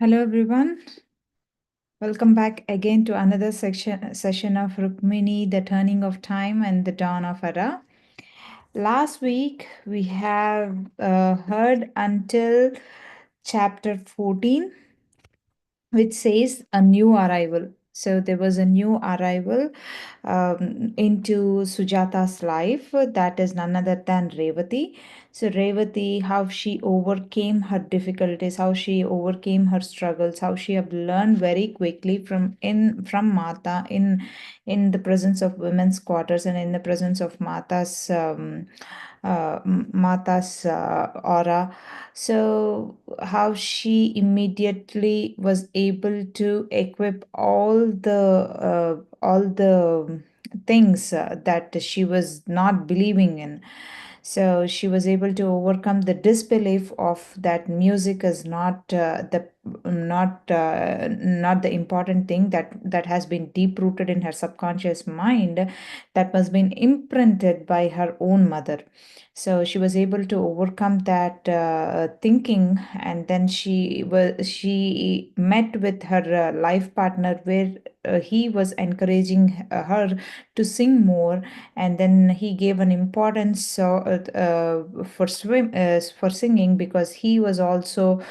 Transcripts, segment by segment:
Hello everyone. Welcome back again to another session of Rukmini, the turning of time and the dawn of Ara. Last week we have heard until chapter 14, which says a new arrival. So there was a new arrival into Sujata's life. That is none other than Revati. So Revati, how she overcame her difficulties, how she overcame her struggles, how she have learned very quickly from Mata in the presence of women's quarters and in the presence of Mata's aura. So how she immediately was able to equip all the things that she was not believing in. So she was able to overcome the disbelief of that music is not the important thing that has been deep rooted in her subconscious mind, that was been imprinted by her own mother. So she was able to overcome that thinking, and then she met with her life partner, where he was encouraging her to sing more, and then he gave an importance for singing, because he was also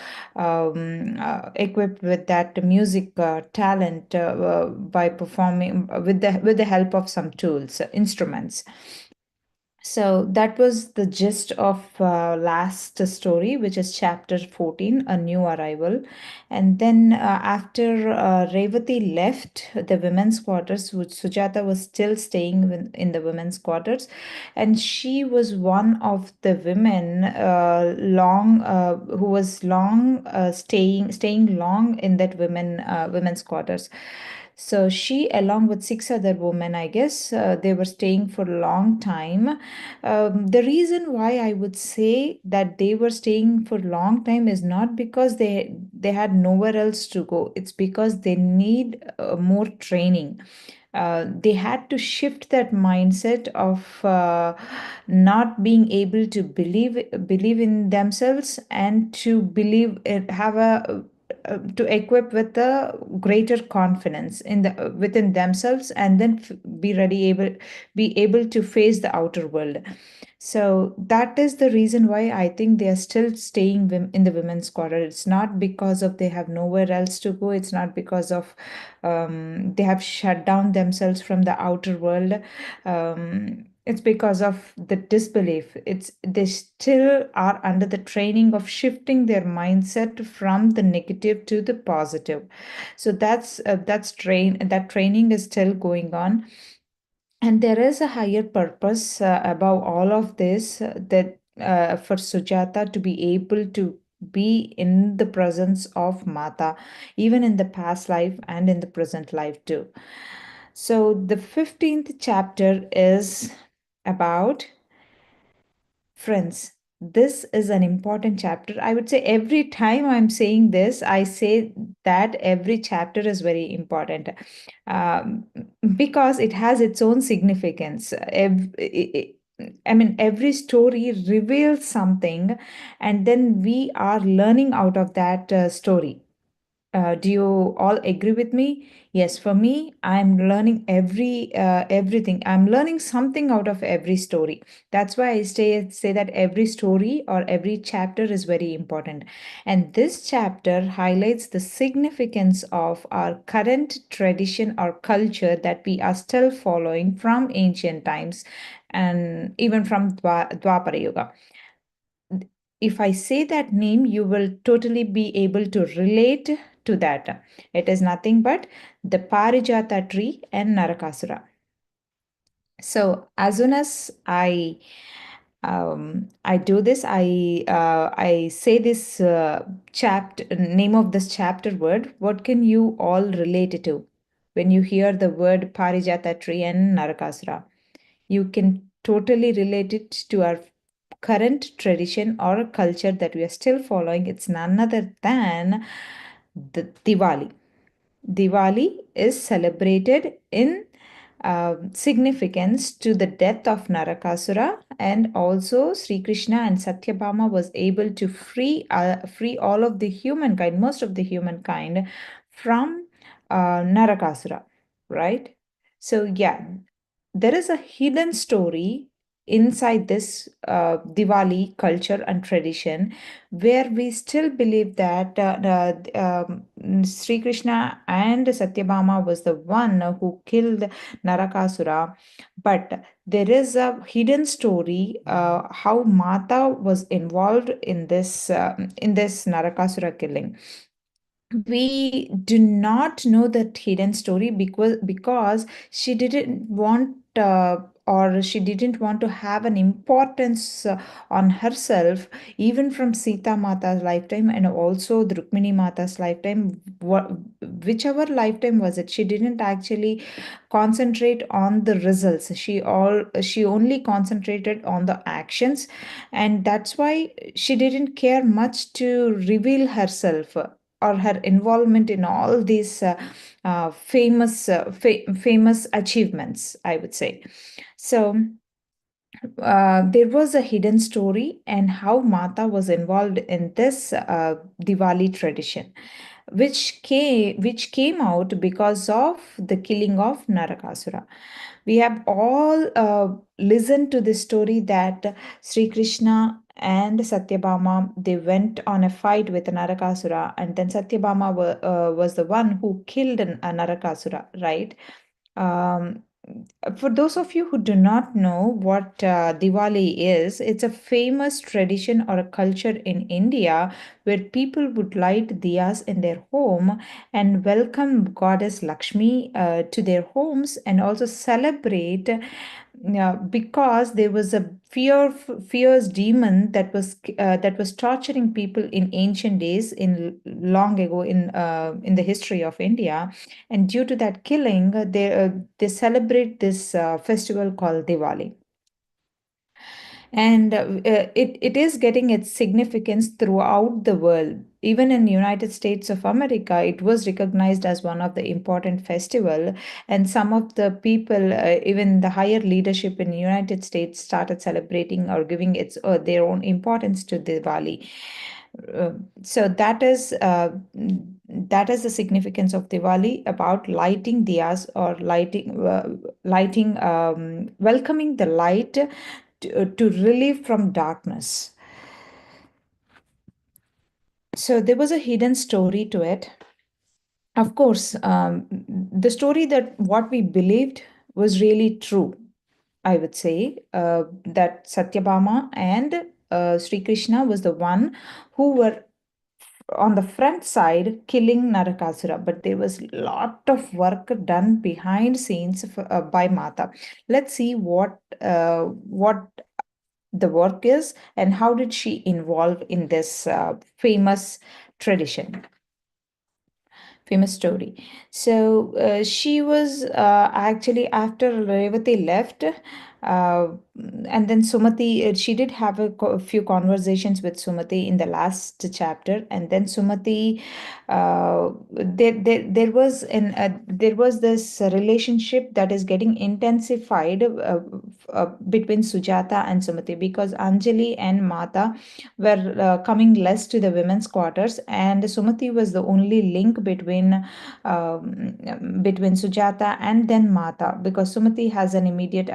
equipped with that music talent by performing with the help of some tools, instruments. So that was the gist of last story, which is chapter 14, A New Arrival. And then after Revati left the women's quarters, which Sujata was still staying in the women's quarters, and she was one of the women who was long staying long in that women's quarters. So she, along with six other women, I guess, they were staying for a long time. The reason why I would say that they were staying for a long time is not because they had nowhere else to go. It's because they need more training. They had to shift that mindset of not being able to believe in themselves, and to believe it, have a to equip with a greater confidence in the within themselves, and then be able to face the outer world. So that is the reason why I think they are still staying in the women's quarter. It's not because of they have nowhere else to go. It's not because of they have shut down themselves from the outer world. It's because of the disbelief. It's they still are under the training of shifting their mindset from the negative to the positive. So that training is still going on, and there is a higher purpose above all of this, that for Sujata to be able to be in the presence of Mata, even in the past life and in the present life too. So the 15th chapter is about friends. This is an important chapter. I would say every time I'm saying this, I say that every chapter is very important, um, because it has its own significance. I mean, every story reveals something, and then we are learning out of that story. Do you all agree with me? Yes, for me, I'm learning everything. I'm learning something out of every story. That's why I say that every story or every chapter is very important. And this chapter highlights the significance of our current tradition or culture that we are still following from ancient times, and even from Dwapara Yuga. If I say that name, you will totally be able to relate to that. It is nothing but the Parijata tree and Narakasura. So as soon as I do this, I say this chapter name of this chapter word. What can you all relate it to when you hear the word Parijata tree and Narakasura? You can totally relate it to our current tradition or culture that we are still following. It's none other than the Diwali. Diwali is celebrated in significance to the death of Narakasura, and also Sri Krishna and Satyabhama was able to free all of the humankind, most of the humankind, from Narakasura, right? So yeah, there is a hidden story inside this Diwali culture and tradition, where we still believe that Sri Krishna and Satyabhama was the one who killed Narakasura, but there is a hidden story how Mata was involved in this Narakasura killing. We do not know that hidden story because she didn't want or she didn't want to have an importance on herself, even from Sita Mata's lifetime and also the Rukmini Mata's lifetime. Whichever lifetime was it, she didn't actually concentrate on the results. She only concentrated on the actions, and that's why she didn't care much to reveal herself or her involvement in all these famous achievements, I would say. So there was a hidden story and how Mata was involved in this Diwali tradition, which came out because of the killing of Narakasura. We have all listened to this story that Sri Krishna and Satyabhama, they went on a fight with Narakasura, and then Satyabhama was the one who killed Narakasura, right? Um, for those of you who do not know what Diwali is, it's a famous tradition or a culture in India where people would light diyas in their home and welcome Goddess Lakshmi to their homes, and also celebrate because there was a fierce demon that was torturing people in ancient days, in long ago, in the history of India, and due to that killing, they celebrate this festival called Diwali. And it is getting its significance throughout the world. Even in United States of America, it was recognized as one of the important festival, and some of the people, even the higher leadership in the United States, started celebrating or giving its their own importance to Diwali. Uh, so that is the significance of Diwali, about lighting diyas or lighting, welcoming the light to relieve from darkness. So there was a hidden story to it. Of course, the story that what we believed was really true, I would say, that Satyabhama and Sri Krishna was the one who were on the front side killing Narakasura, but there was a lot of work done behind scenes by Mata. Let's see what the work is and how did she involve in this famous tradition, famous story. So she was actually, after Revati left, and then Sumati, she did have a few conversations with Sumati in the last chapter, and then Sumati, there was this relationship that is getting intensified between Sujata and Sumati, because Anjali and Mata were coming less to the women's quarters, and Sumati was the only link between Sujata and then Mata, because Sumati has an immediate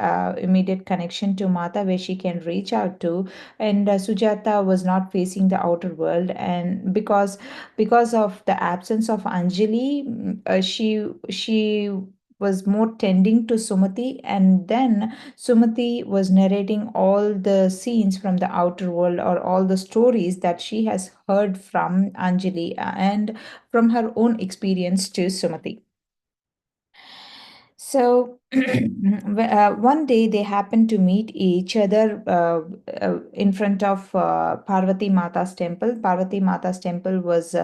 connection to Mata where she can reach out to, and Sujata was not facing the outer world, and because of the absence of Anjali, she was more tending to Sumati, and then Sumati was narrating all the scenes from the outer world, or all the stories that she has heard from Anjali and from her own experience to Sumati. So one day they happened to meet each other in front of Parvati Mata's temple. Parvati Mata's temple was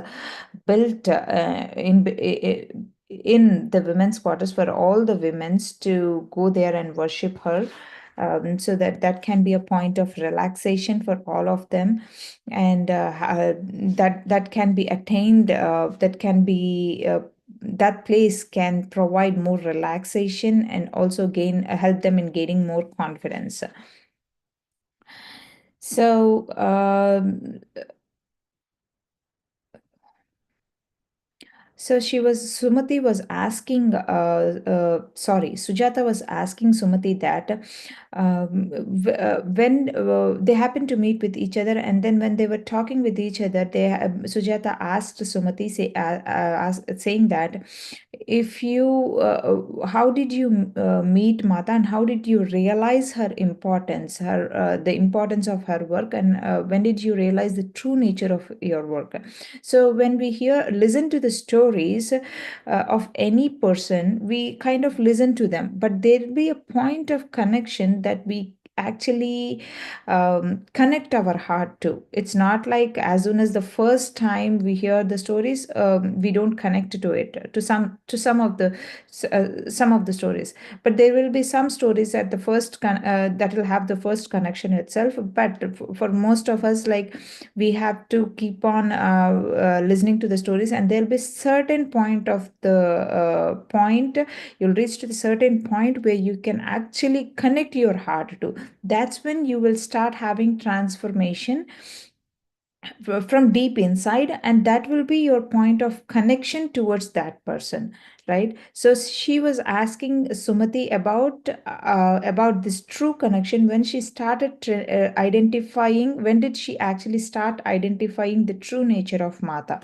built in the women's quarters for all the women's to go there and worship her. So that can be a point of relaxation for all of them, and that can be attained. That can be that place can provide more relaxation and also help them in gaining more confidence. So So Sumati was asking, sorry, Sujata was asking Sumati that when they happened to meet with each other, and then when they were talking with each other, Sujata asked Sumati, saying that if you, how did you meet Mata, and how did you realize her importance, the importance of her work, and when did you realize the true nature of your work? So when we listen to the stories of any person, we kind of listen to them, but there'll be a point of connection that we actually connect our heart to. It's not like as soon as the first time we hear the stories, we don't connect to it, some of the stories. But there will be some stories at the that will have the first connection itself. But for most of us, like, we have to keep on listening to the stories, and there'll be certain point of the point you'll reach to the certain point where you can actually connect your heart to. That's when you will start having transformation from deep inside, and that will be your point of connection towards that person, right? So she was asking Sumati about this true connection. When she started identifying, when did she actually start identifying the true nature of Mata?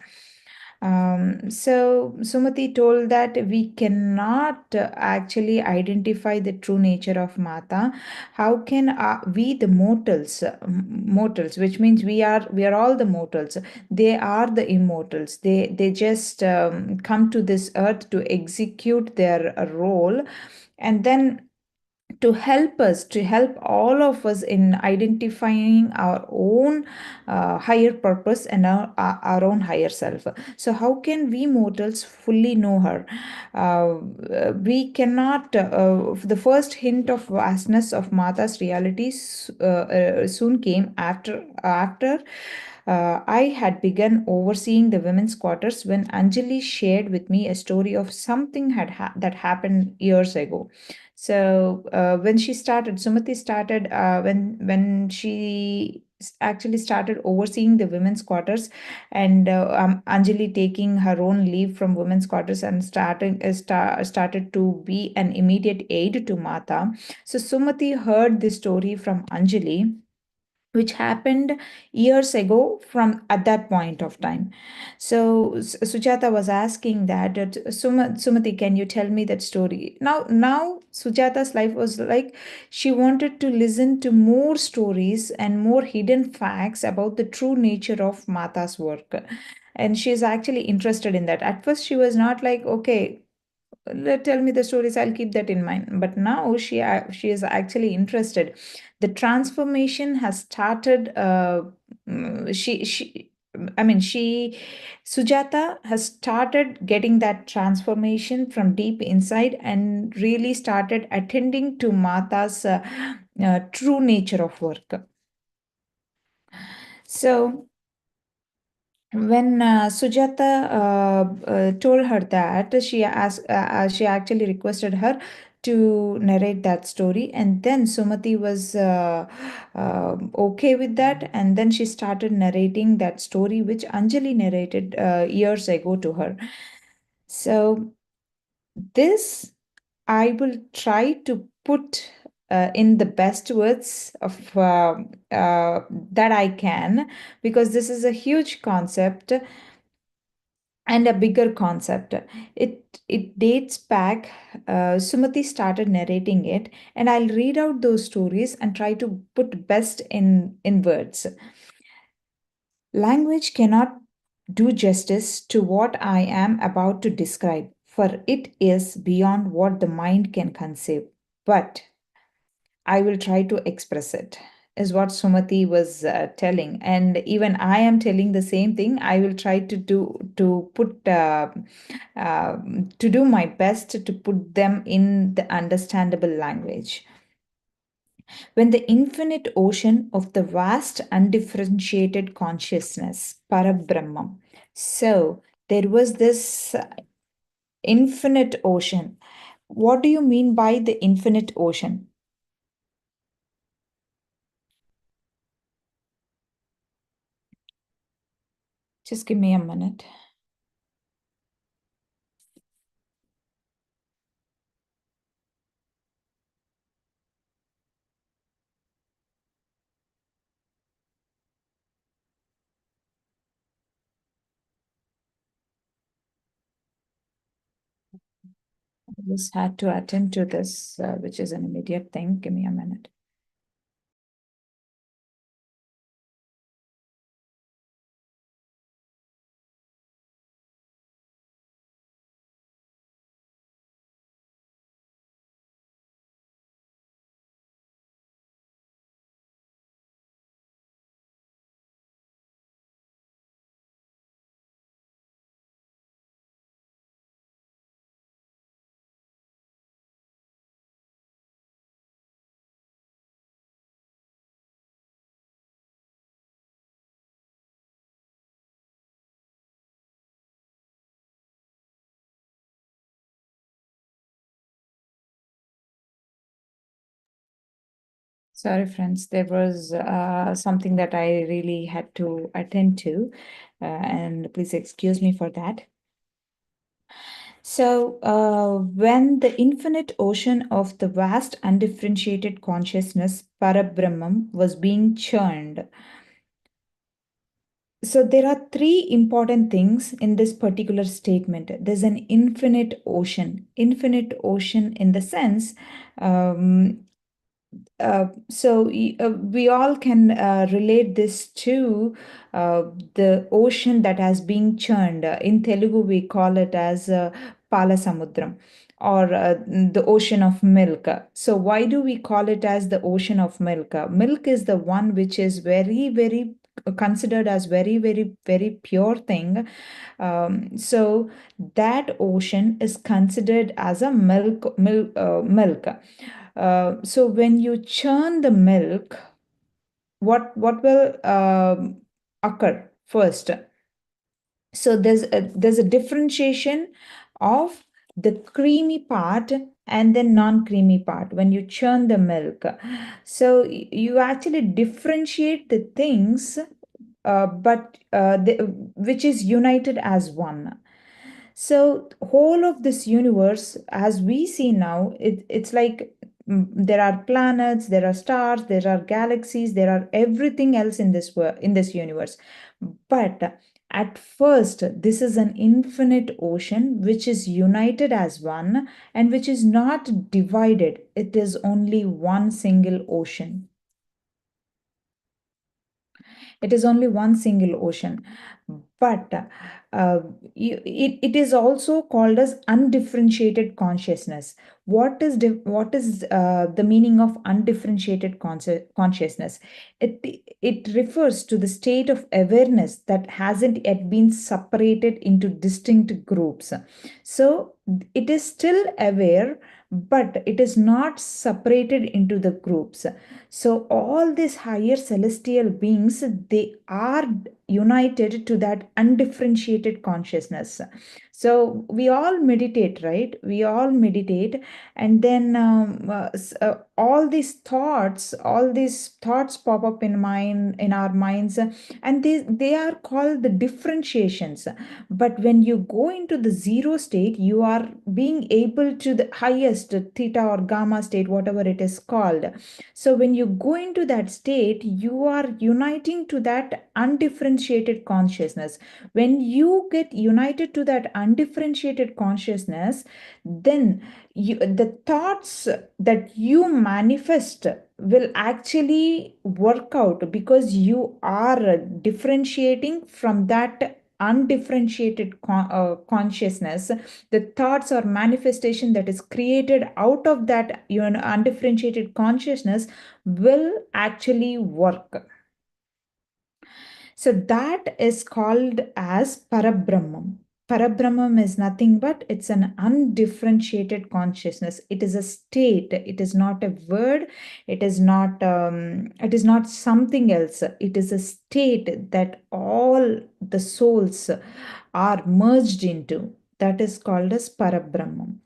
So Sumati told that we cannot actually identify the true nature of Mata. How can we, the mortals, which means we are all the mortals. They are the immortals. They just come to this earth to execute their role, and then to help all of us in identifying our own higher purpose and our own higher self. So how can we mortals fully know her? We cannot, the first hint of vastness of Mata's reality soon came after I had begun overseeing the women's quarters, when Anjali shared with me a story of something that happened years ago. So when she started, Sumati started when she actually started overseeing the women's quarters, and Anjali taking her own leave from women's quarters and started to be an immediate aid to Mata. So Sumati heard this story from Anjali, which happened years ago from at that point of time. So Sujata was asking that, Sumati, can you tell me that story? Now Sujata's life was like she wanted to listen to more stories and more hidden facts about the true nature of Mata's work. And she's actually interested in that. At first, she was not like, okay, tell me the stories, I'll keep that in mind. But now she is actually interested. The transformation has started. She I mean, she Sujata has started getting that transformation from deep inside, and really started attending to Mata's true nature of work. So when Sujata told her that, she actually requested her to narrate that story, and then Sumati was okay with that, and then she started narrating that story which Anjali narrated years ago to her. So this I will try to put in the best words of that I can, because this is a huge concept and a bigger concept. It dates back. Sumati started narrating it, and I'll read out those stories and try to put best in words. Language cannot do justice to what I am about to describe, for it is beyond what the mind can conceive. But I will try to express it, is what Sumati was telling. And even I am telling the same thing. I will try to do my best to put them in the understandable language. When the infinite ocean of the vast undifferentiated consciousness, Parabrahman. So there was this. Infinite ocean. What do you mean by the infinite ocean? Just give me a minute. I just had to attend to this, which is an immediate thing. Give me a minute. Sorry, friends, there was something that I really had to attend to, and please excuse me for that. So, when the infinite ocean of the vast undifferentiated consciousness, Parabrahman, was being churned, so there are three important things in this particular statement. There's an infinite ocean in the sense, um, we all can relate this to uh, the ocean that has been churned. In Telugu, we call it as Palasamudram, or the ocean of milk. So why do we call it as the ocean of milk? Milk is the one which is very, very considered as very, very, very pure thing. So that ocean is considered as a milk. So when you churn the milk, what will occur first? So there's a differentiation of the creamy part and the non-creamy part when you churn the milk. So you actually differentiate the things, which is united as one. So whole of this universe, as we see now, it's like there are planets, there are stars, there are galaxies, there are everything else in this world, in this universe. But at first, this is an infinite ocean which is united as one and which is not divided. It is only one single ocean. It is only one single ocean. But it is also called as undifferentiated consciousness. What is the meaning of undifferentiated consciousness? It refers to the state of awareness that hasn't yet been separated into distinct groups. So it is still aware, but it is not separated into the groups. So all these higher celestial beings, they are united to that undifferentiated consciousness. So we all meditate, right? We all meditate, and then all these thoughts pop up in our minds, and they are called the differentiations. But when you go into the zero state, you are being able to the highest theta or gamma state, whatever it is called. So when you go into that state, you are uniting to that undifferentiated consciousness. When you get united to that undifferentiated consciousness, then the thoughts that you manifest will actually work out, because you are differentiating from that undifferentiated consciousness. The thoughts or manifestation that is created out of that undifferentiated consciousness will actually work. So that is called as Parabrahmam. Parabrahmam is nothing but it's an undifferentiated consciousness. It is a state. It is not a word. It is not. It is not something else. It is a state that all the souls are merged into. that is called as Parabrahman.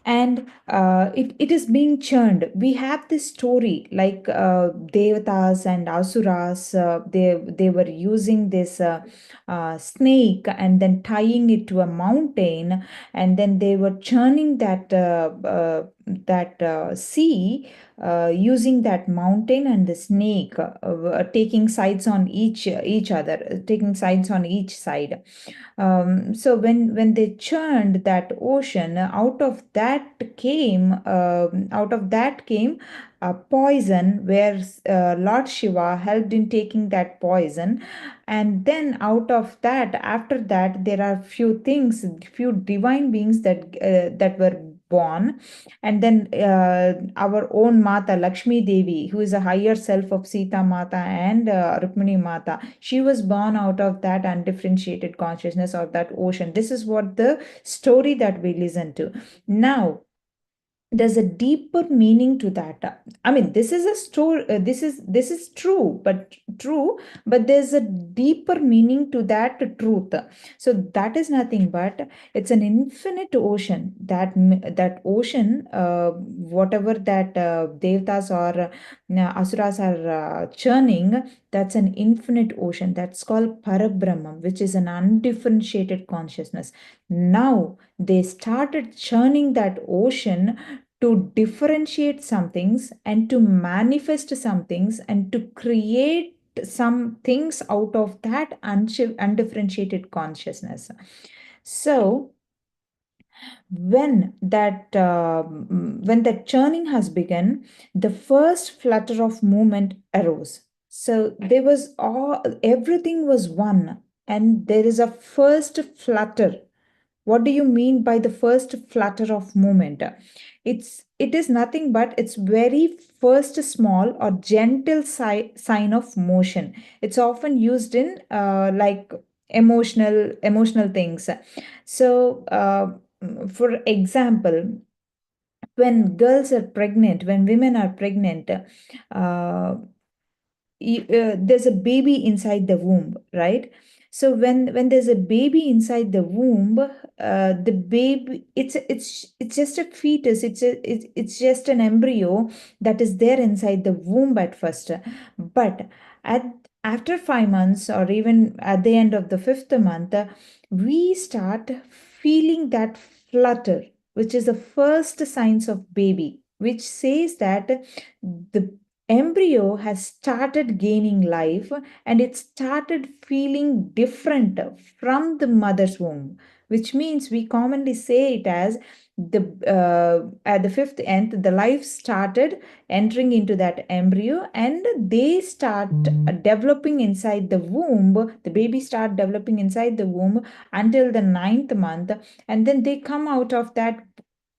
And it is being churned. We have this story like devatas and asuras. They were using this snake and then tying it to a mountain, and then they were churning that sea using that mountain and the snake, taking sides on each other, taking sides on each side. So when they churned that ocean, out of that came a poison, where Lord Shiva helped in taking that poison. And then out of that, after that, there are few divine beings that were born. And then our own Mata Lakshmi Devi, who is a higher self of Sita Mata and Rukmini Mata, she was born out of that undifferentiated consciousness of that ocean. This is what the story that we listen to. Now, there's a deeper meaning to that. I mean, this is a story. This is true, but there's a deeper meaning to that truth. So that is nothing but it's an infinite ocean. That ocean, whatever that devatas or asuras are churning, that's an infinite ocean. That's called Parabrahman, which is an undifferentiated consciousness. Now they started churning that ocean to differentiate some things and to manifest some things and to create some things out of that undifferentiated consciousness. So when that churning has begun, the first flutter of movement arose. So there was all everything was one, and there is a first flutter. What do you mean by the first flutter of movement? It is nothing but it's very first small or gentle sign of motion. It's often used in like emotional things. So for example, when women are pregnant, there's a baby inside the womb, right? So when there's a baby inside the womb, the baby, it's just a fetus. It's just an embryo that is there inside the womb at first. But at after 5 months, or even at the end of the fifth month, we start feeling that flutter, which is the first signs of baby, which says that the embryo has started gaining life, and it started feeling different from the mother's womb, which means we commonly say it as the at the fifth nth, the life started entering into that embryo, and they start developing inside the womb. The baby start developing inside the womb until the ninth month, and then they come out of that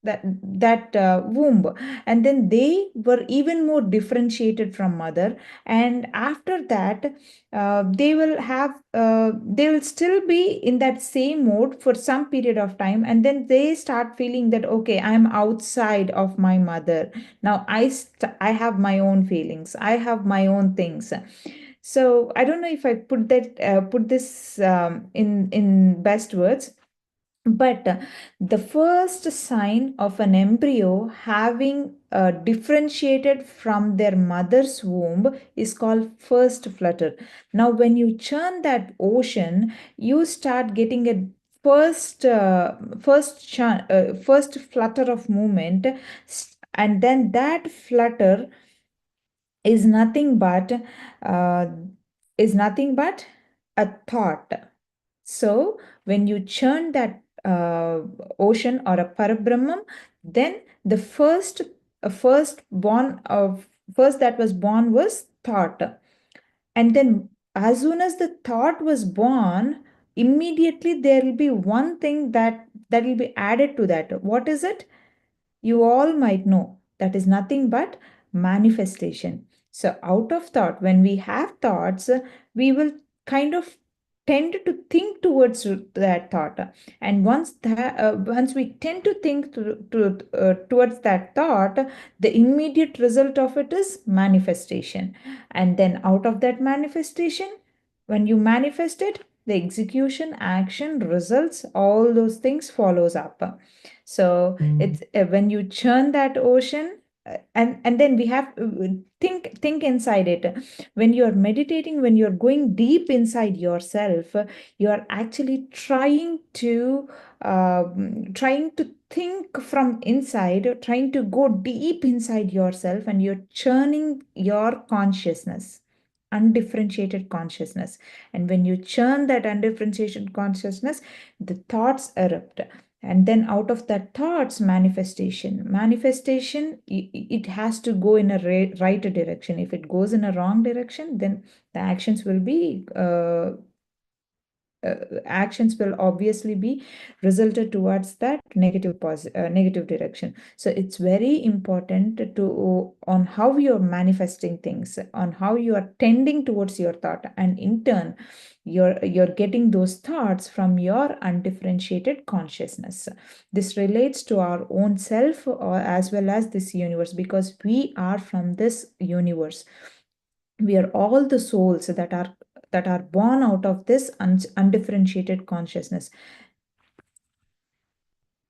womb, and then they were even more differentiated from mother. And after that, they will still be in that same mode for some period of time, and then they start feeling that, okay, I'm outside of my mother. Now I have my own feelings, I have my own things. So I don't know if I put this in best words, but the first sign of an embryo having differentiated from their mother's womb is called first flutter. Now, when you churn that ocean, you start getting a first flutter of movement, and then that flutter is nothing but uh, a thought. So when you churn that ocean or a parabrahman, then the first that was born was thought. And then as soon as the thought was born, immediately there will be one thing that will be added to that. What is it? You all might know that is nothing but manifestation. So, out of thought, when we have thoughts, we will kind of tend to think towards that thought. And once we tend to think towards that thought, the immediate result of it is manifestation. And then out of that manifestation, when you manifest it, the execution, action, results, all those things follows up. So it's when you churn that ocean, and then we have think inside it. When you're meditating, when you're going deep inside yourself, you are actually trying to think from inside, trying to go deep inside yourself, and you're churning your consciousness, undifferentiated consciousness. And when you churn that undifferentiated consciousness, the thoughts erupt. And then out of that thoughts, manifestation, it has to go in a right direction. If it goes in a wrong direction, then the actions will obviously be resulted towards that negative direction. So it's very important to on how you're manifesting things, on how you are tending towards your thought, and in turn you're getting those thoughts from your undifferentiated consciousness. This relates to our own self, or as well as this universe, because we are from this universe. We are all the souls that are born out of this undifferentiated consciousness.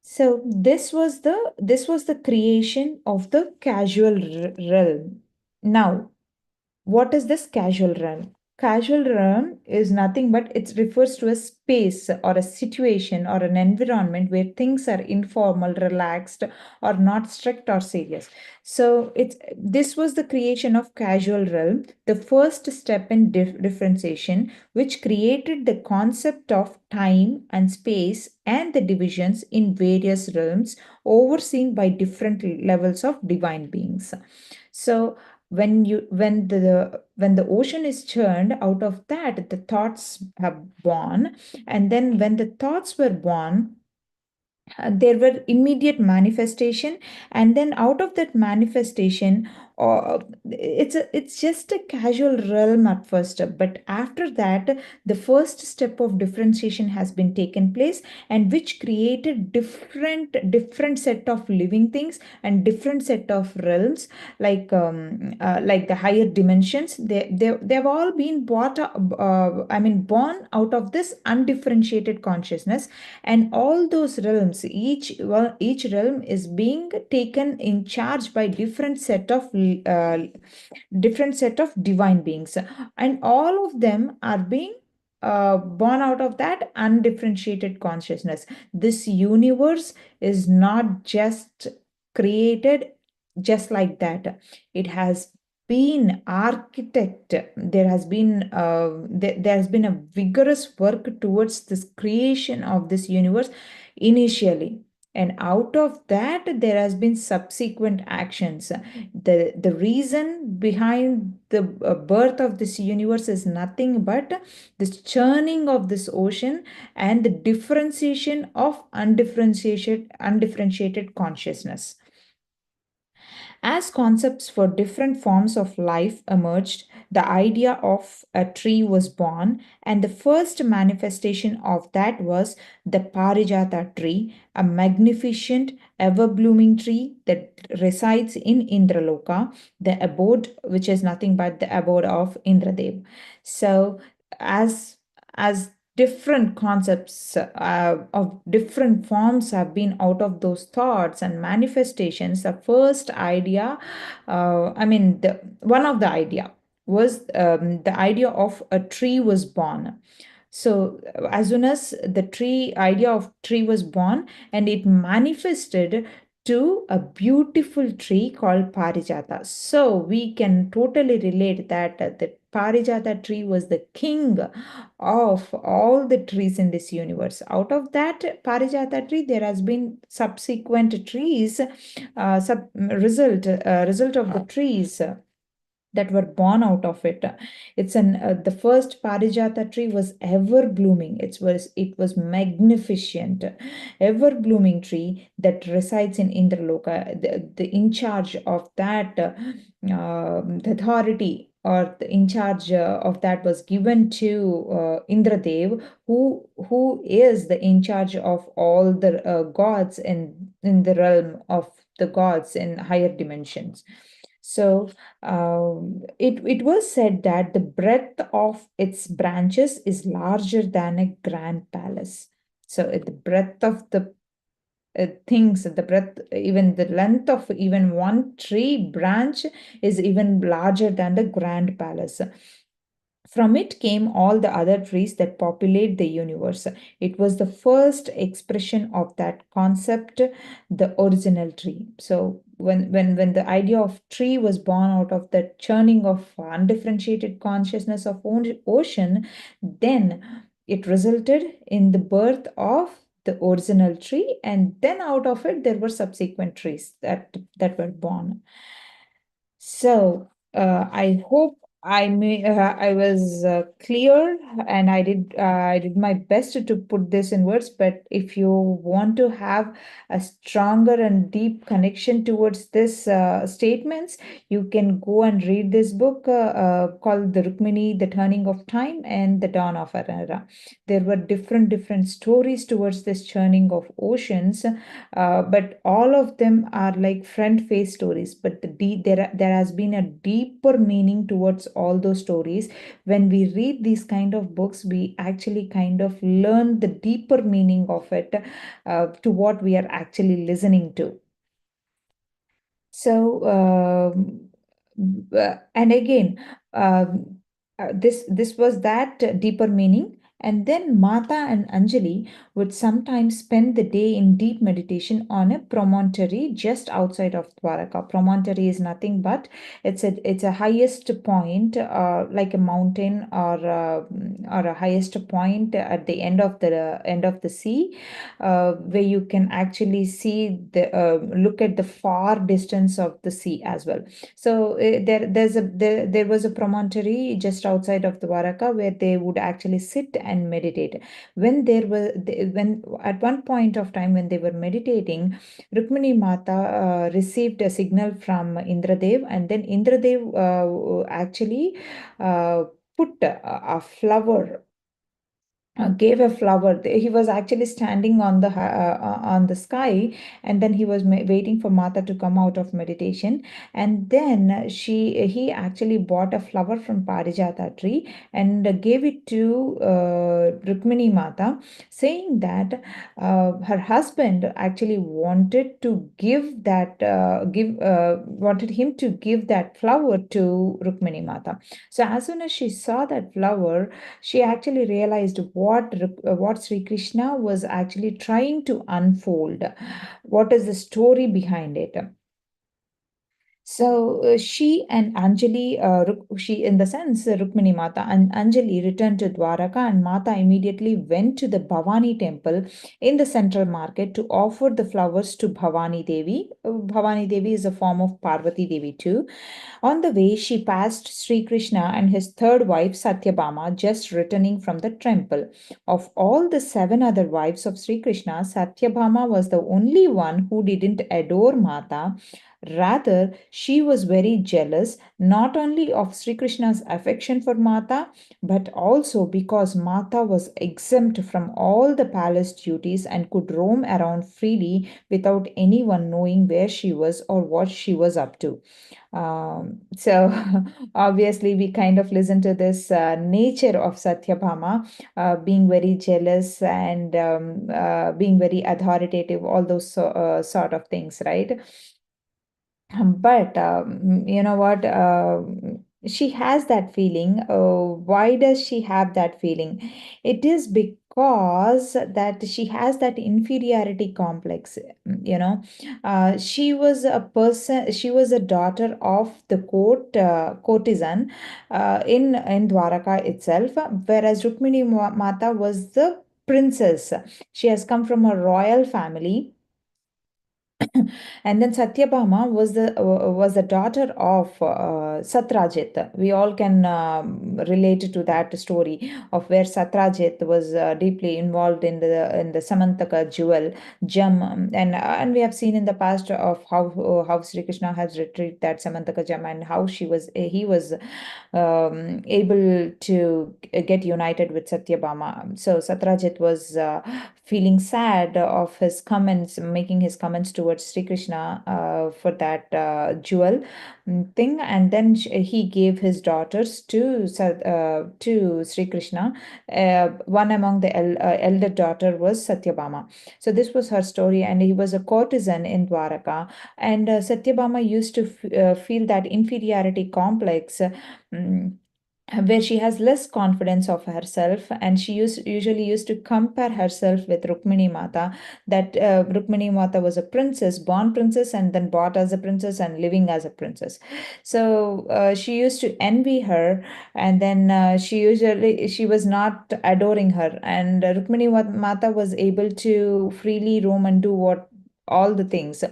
So this was the creation of the casual realm. Now, what is this casual realm? Casual realm is nothing but it refers to a space or a situation or an environment where things are informal, relaxed, or not strict or serious. So this was the creation of casual realm, the first step in differentiation, which created the concept of time and space and the divisions in various realms overseen by different levels of divine beings. So when the ocean is churned, out of that the thoughts have born, and then when the thoughts were born, there were immediate manifestation, and then out of that manifestation, it's just a casual realm at first, but after that the first step of differentiation has been taken place, and which created different set of living things and different set of realms, like the higher dimensions. They've all been born out of this undifferentiated consciousness, and all those realms, each realm is being taken in charge by different set of divine beings, and all of them are being born out of that undifferentiated consciousness. This universe is not just created just like that. It has been architect there has been a vigorous work towards this creation of this universe initially, and out of that there has been subsequent actions. The reason behind the birth of this universe is nothing but this churning of this ocean and the differentiation of undifferentiated consciousness. As concepts for different forms of life emerged, the idea of a tree was born, and the first manifestation of that was the Parijata tree, a magnificent, ever blooming tree that resides in Indraloka, the abode, which is nothing but the abode of Indradev. So, as different concepts of different forms have been out of those thoughts and manifestations, the first idea, the one of the idea was the idea of a tree was born. So as soon as the tree idea of tree was born, and it manifested to a beautiful tree called Parijata. So we can totally relate that the Parijata tree was the king of all the trees in this universe. Out of that Parijata tree, there has been subsequent trees, result of the trees that were born out of it. The first Parijata tree was ever blooming. It was magnificent, ever blooming tree that resides in Indraloka. The in charge of that, the authority or the in charge of that was given to Indradev, who is the in charge of all the gods in the realm of the gods in higher dimensions. So it was said that the breadth of its branches is larger than a grand palace. So the breadth of the things, the breadth, even the length of even one tree branch is even larger than the grand palace. From it came all the other trees that populate the universe. It was the first expression of that concept, the original tree. So when the idea of tree was born out of the churning of undifferentiated consciousness of ocean, then it resulted in the birth of the original tree, and then out of it there were subsequent trees that were born. So I hope I was clear, and I did my best to put this in words. But if you want to have a stronger and deep connection towards this statements, you can go and read this book called The Rukmini, The Turning of Time and The Dawn of an Era. There were different stories towards this churning of oceans, but all of them are like front face stories. But there has been a deeper meaning towards all those stories. When we read these kind of books, we actually kind of learn the deeper meaning of it, to what we are actually listening to. So, and again, this was that deeper meaning. And then Mata and Anjali would sometimes spend the day in deep meditation on a promontory just outside of Dwaraka. Promontory is nothing but it's a highest point, like a mountain, or a highest point at the end of the sea, where you can actually see the look at the far distance of the sea as well. So there was a promontory just outside of the Dwaraka where they would actually sit and meditate. When at one point of time when they were meditating, Rukmini Mata received a signal from Indradev, and then Indradev actually uh, put a flower, gave a flower. He was actually standing on the sky, and then he was waiting for Mata to come out of meditation. And then he actually bought a flower from Parijata tree and gave it to Rukmini Mata, saying that her husband actually wanted him to give that flower to Rukmini Mata. So as soon as she saw that flower, she actually realized what Sri Krishna was actually trying to unfold. What is the story behind it? So she and Anjali, she in the sense Rukmini Mata and Anjali returned to Dwaraka, and Mata immediately went to the Bhavani temple in the central market to offer the flowers to Bhavani Devi. Bhavani Devi is a form of Parvati Devi too. On the way, she passed Sri Krishna and his third wife Satyabhama just returning from the temple. Of all the seven other wives of Sri Krishna, Satyabhama was the only one who didn't adore Mata. Rather, she was very jealous not only of Sri Krishna's affection for Mata, but also because Mata was exempt from all the palace duties and could roam around freely without anyone knowing where she was or what she was up to. So obviously, we kind of listen to this nature of Satyabhama, being very jealous and being very authoritative, all those sort of things, right? But you know what? She has that feeling. Why does she have that feeling? It is because that she has that inferiority complex. She was a person. She was a daughter of the courtesan in Dwaraka itself, whereas Rukmini Mata was the princess. She has come from a royal family, and then Satyabhama was the daughter of Satrajit. We all can relate to that story of where Satrajit was deeply involved in the Samantaka jewel gem, and we have seen in the past of how Sri Krishna has retrieved that Samantaka gem, and how he was able to get united with Satyabhama. So Satrajit was feeling sad of his comments, making his comments towards towards Sri Krishna for that jewel thing, and then he gave his daughters to Sri Krishna. One among the elder daughter was Satyabhama. So this was her story, and he was a courtesan in Dwaraka. And Satyabhama used to feel that inferiority complex. mm, where she has less confidence of herself, and she usually used to compare herself with Rukmini Mata, that Rukmini Mata was a princess, born princess, and then bought as a princess and living as a princess. So she used to envy her, and then she was not adoring her, and Rukmini Mata was able to freely roam and do what all the things.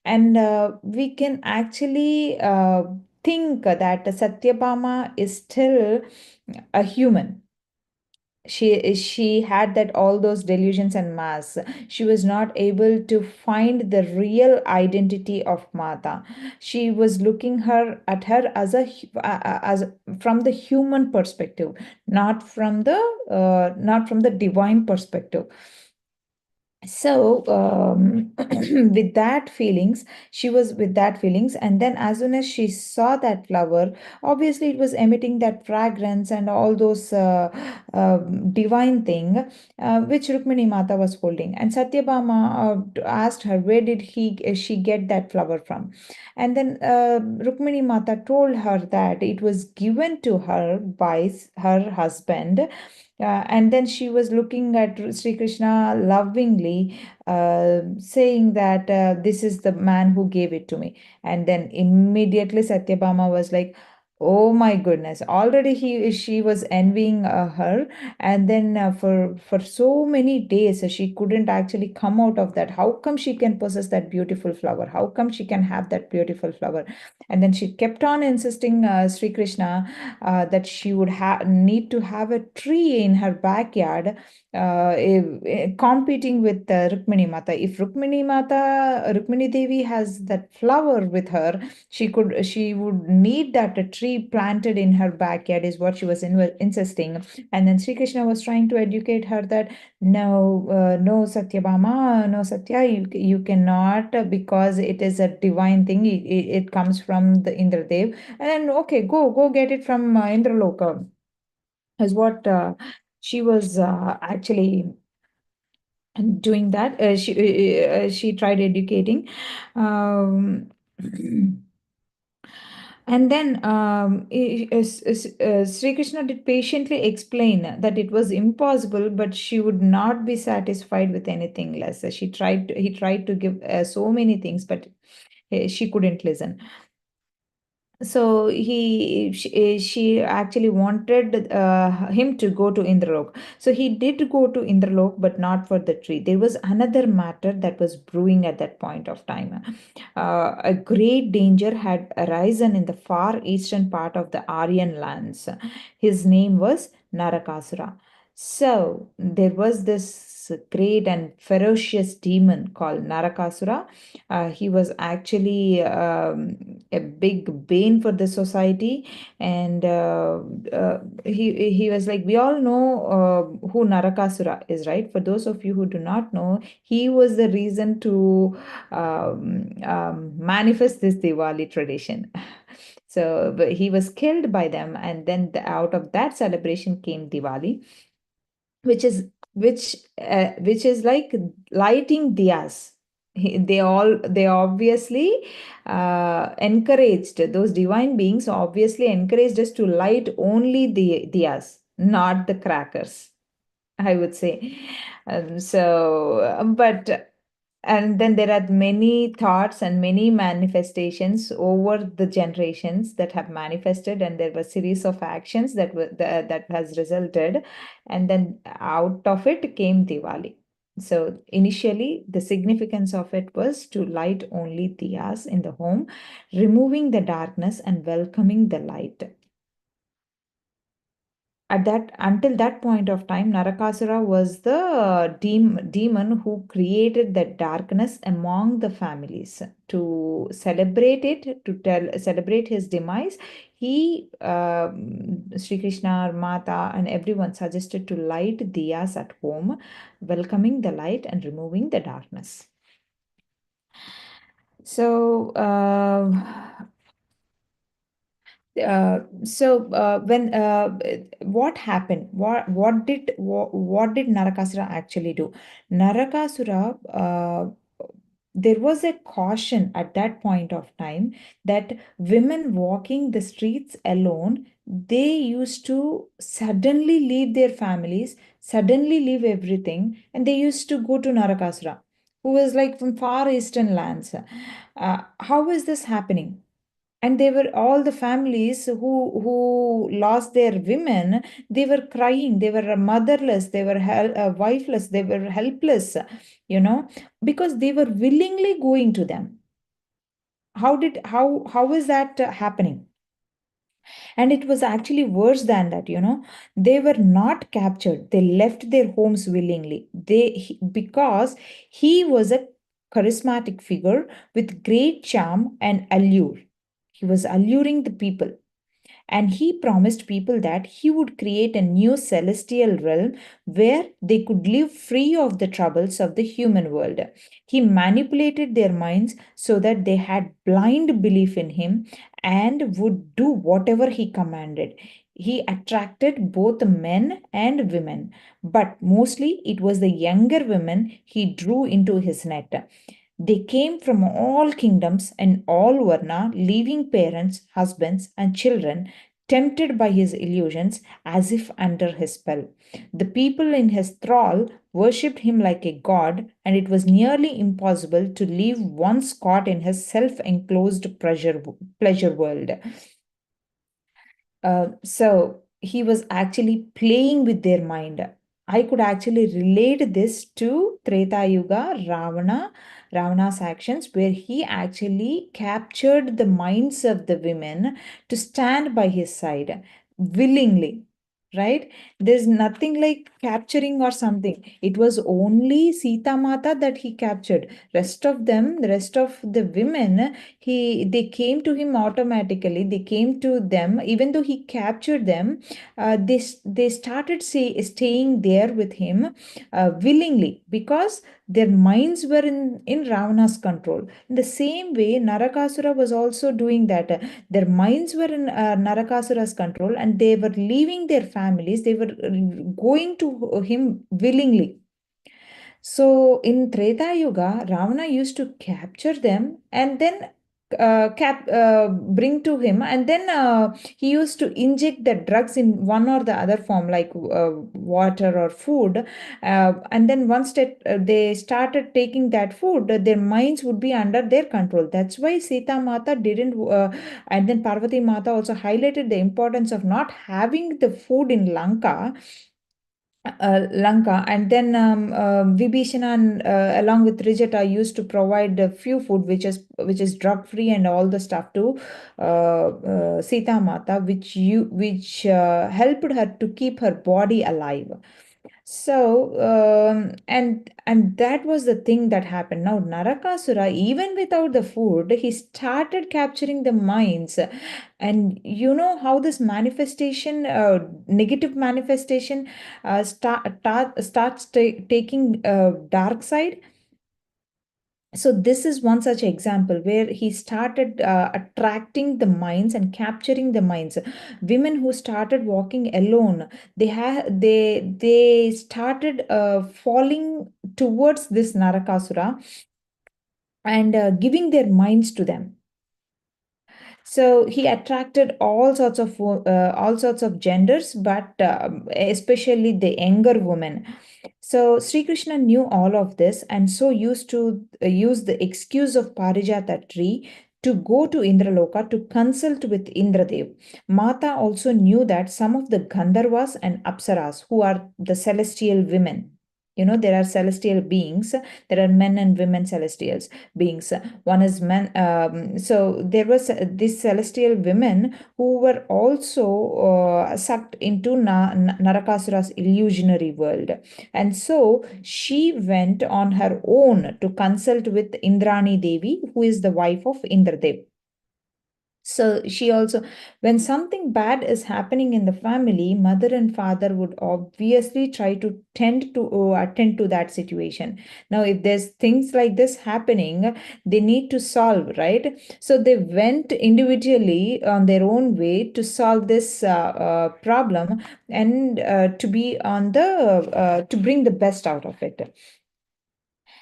And we can actually think that Satyabhama is still a human. She had that all those delusions and masks. She was not able to find the real identity of Mata. She was looking her at her as as from the human perspective, not from the divine perspective. So with that feelings, she was with that feelings, and then as soon as she saw that flower, obviously it was emitting that fragrance and all those divine thing, which Rukmini Mata was holding. And Satyabhama asked her, where did she get that flower from? And then Rukmini Mata told her that it was given to her by her husband. And then she was looking at Sri Krishna lovingly, saying that this is the man who gave it to me. And then immediately Satyabhama was like, "Oh my goodness!" Already she was envying her, and then for so many days she couldn't actually come out of that. How come she can possess that beautiful flower? How come she can have that beautiful flower? And then she kept on insisting Sri Krishna that she would need to have a tree in her backyard, competing with Rukmini Mata. If Rukmini Devi has that flower with her, she would need that a tree planted in her backyard, is what she was insisting. And then Sri Krishna was trying to educate her that no, no Satyabhama, no Satya, you cannot, because it is a divine thing. It comes from the Indradev. And then okay, go get it from Indraloka, is what she was actually doing that. She tried educating. Um, and then Sri Krishna did patiently explain that it was impossible, but she would not be satisfied with anything less. He tried to give so many things, but she couldn't listen. So she actually wanted him to go to Indralok. So he did go to Indralok, but not for the tree. There was another matter that was brewing at that point of time. A great danger had arisen in the far eastern part of the Aryan lands. His name was Narakasura. So there was this great and ferocious demon called Narakasura. He was actually a big bane for the society, and he was like, we all know who Narakasura is, right? For those of you who do not know, he was the reason to manifest this Diwali tradition. So but he was killed by them, and then out of that celebration came Diwali, which is which is like lighting diyas. They obviously encouraged, those divine beings obviously encouraged us to light only the diyas, not the crackers, I would say. But and then there are many thoughts and many manifestations over the generations that have manifested, and there were series of actions that has resulted, and then out of it came Diwali. So initially, the significance of it was to light only diyas in the home, removing the darkness and welcoming the light. At that Until that point of time, Narakasura was the demon who created the darkness among the families. To celebrate it, to celebrate his demise, he Sri Krishna, Mata, and everyone suggested to light diyas at home, welcoming the light and removing the darkness. So, when what happened? What did Narakasura actually do? Narakasura, there was a caution at that point of time that women walking the streets alone, they used to suddenly leave their families, suddenly leave everything, and they used to go to Narakasura, who was like from far eastern lands. How is this happening? And they were all the families who lost their women. They were crying, they were motherless, they were wifeless, they were helpless, you know, because they were willingly going to them. How is that happening? And it was actually worse than that, you know. They were not captured, they left their homes willingly. Because he was a charismatic figure with great charm and allure. He was alluring the people, and he promised people that he would create a new celestial realm where they could live free of the troubles of the human world. He manipulated their minds so that they had blind belief in him and would do whatever he commanded. He attracted both men and women, but mostly it was the younger women he drew into his net. They came from all kingdoms and all Varna, leaving parents, husbands, and children, tempted by his illusions as if under his spell. The people in his thrall worshipped him like a god, and it was nearly impossible to leave once caught in his self enclosed pleasure world. So he was actually playing with their mind. I could actually relate this to Treta Yuga, Ravana's actions, where he actually captured the minds of the women to stand by his side willingly. Right? There's nothing like capturing or something. It was only Sita Mata that he captured. Rest of them, the rest of the women, they came to him automatically. They came to them even though he captured them. They started staying there with him willingly, because their minds were in Ravana's control. In the same way, Narakasura was also doing that. Their minds were in Narakasura's control, and they were leaving their families. They were going to him willingly. So in Treta Yuga, Ravana used to capture them and then bring to him, and then he used to inject the drugs in one or the other form, like water or food. And then once they started taking that food, their minds would be under their control. That's why Sita Mata didn't, and then Parvati Mata also highlighted the importance of not having the food in Lanka, and then Vibhishana and, along with Rijata used to provide a few food which is drug free and all the stuff to Sita Mata, which helped her to keep her body alive. So, and that was the thing that happened. Now, Narakasura, even without the food, he started capturing the minds. And you know how this manifestation, negative manifestation, starts taking dark side. So this is one such example where he started attracting the minds and capturing the minds. Women who started walking alone, they started falling towards this Narakasura and giving their minds to them. So he attracted all sorts of genders, but especially the younger women. So Sri Krishna knew all of this, and so used to use the excuse of Parijata tree to go to Indraloka to consult with Indradev. Mata also knew that some of the Gandharvas and Apsaras, who are the celestial women, you know, there are celestial beings, there are men and women celestials beings. One is men. So there was these celestial women who were also sucked into Narakasura's illusionary world. And so she went on her own to consult with Indrani Devi, who is the wife of Indradev. So she also, when something bad is happening in the family, mother and father would obviously try to tend to attend to that situation. Now, if there's things like this happening, they need to solve, right? So they went individually on their own way to solve this problem, and to be on the to bring the best out of it.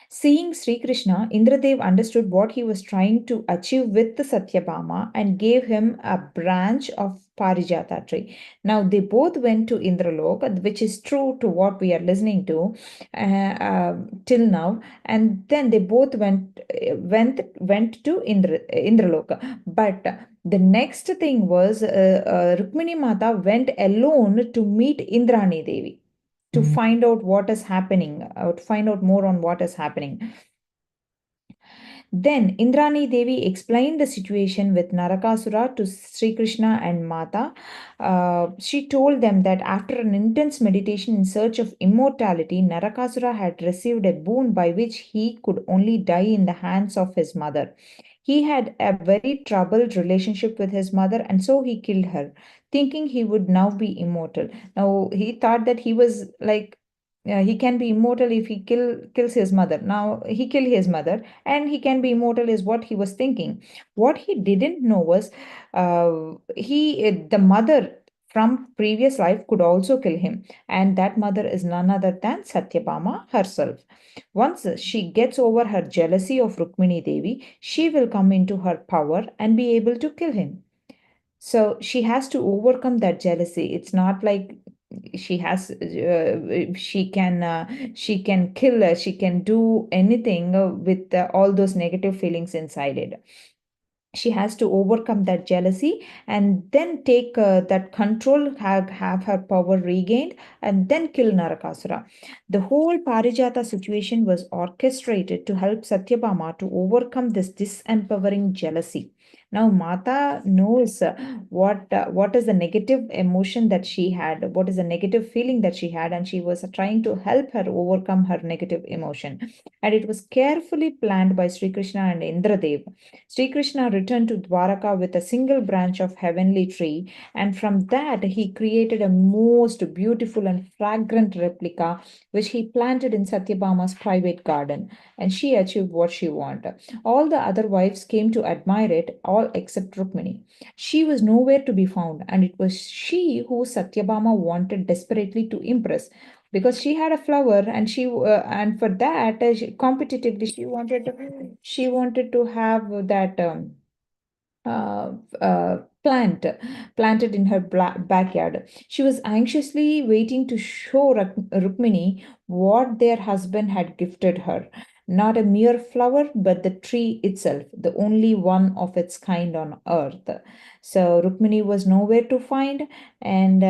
Seeing Sri Krishna, Indradev understood what he was trying to achieve with the Satyabhama and gave him a branch of Parijata tree. Now they both went to Indralok, which is true to what we are listening to till now, and then they both went to Indralok. But the next thing was Rukmini Mata went alone to meet Indrani Devi to find out what is happening, to find out more on what is happening. Then Indrani Devi explained the situation with Narakasura to Sri Krishna and Mata. She told them that after an intense meditation in search of immortality, Narakasura had received a boon by which he could only die in the hands of his mother. He had a very troubled relationship with his mother, and so he killed her, thinking he would now be immortal. Now he thought that he was like, he can be immortal if he kills his mother. Now he killed his mother, and he can be immortal is what he was thinking. What he didn't know was, the mother from previous life could also kill him, and that mother is none other than Satyabhama herself. Once she gets over her jealousy of Rukmini Devi, she will come into her power and be able to kill him. So she has to overcome that jealousy. It's not like she can kill her, she can do anything with all those negative feelings inside it. She has to overcome that jealousy and then take that control, have her power regained, and then kill Narakasura. The whole Parijata situation was orchestrated to help Satyabhama to overcome this disempowering jealousy. Now Mata knows what is the negative emotion that she had, what is the negative feeling that she had, and she was trying to help her overcome her negative emotion. And it was carefully planned by Sri Krishna and Indradev. Sri Krishna returned to Dwaraka with a single branch of heavenly tree, and from that he created a most beautiful and fragrant replica, which he planted in Satyabhama's private garden, and she achieved what she wanted. All the other wives came to admire it, all except Rukmini. She was nowhere to be found, and it was she who Satyabhama wanted desperately to impress, because she had a flower, and and for that competitively she wanted to have that uh, plant planted in her backyard. She was anxiously waiting to show Rukmini what their husband had gifted her. Not a mere flower, but the tree itself, the only one of its kind on earth. So Rukmini was nowhere to find. And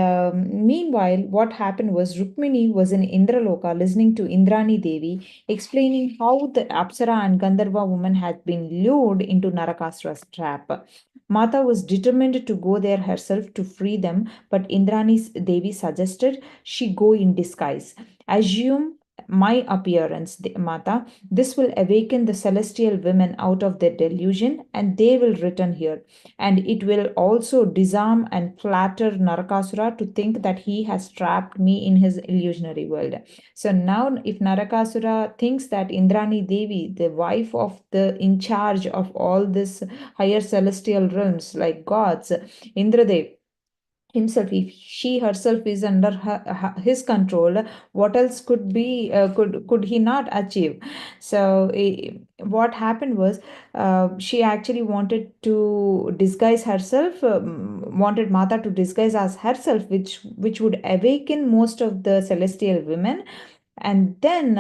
meanwhile, what happened was Rukmini was in Indraloka listening to Indrani Devi explaining how the Apsara and Gandharva woman had been lured into Narakasura's trap. Mata was determined to go there herself to free them, but Indrani Devi suggested she go in disguise. Assume my appearance, Mata. This will awaken the celestial women out of their delusion, and they will return here. And it will also disarm and flatter Narakasura to think that he has trapped me in his illusionary world. So now, if Narakasura thinks that Indrani Devi, the wife of the in charge of all this higher celestial realms like gods, Indradev himself, if she herself is under his control, what else could he not achieve? So what happened was, she actually wanted to disguise herself, wanted Mata to disguise as herself, which would awaken most of the celestial women, and then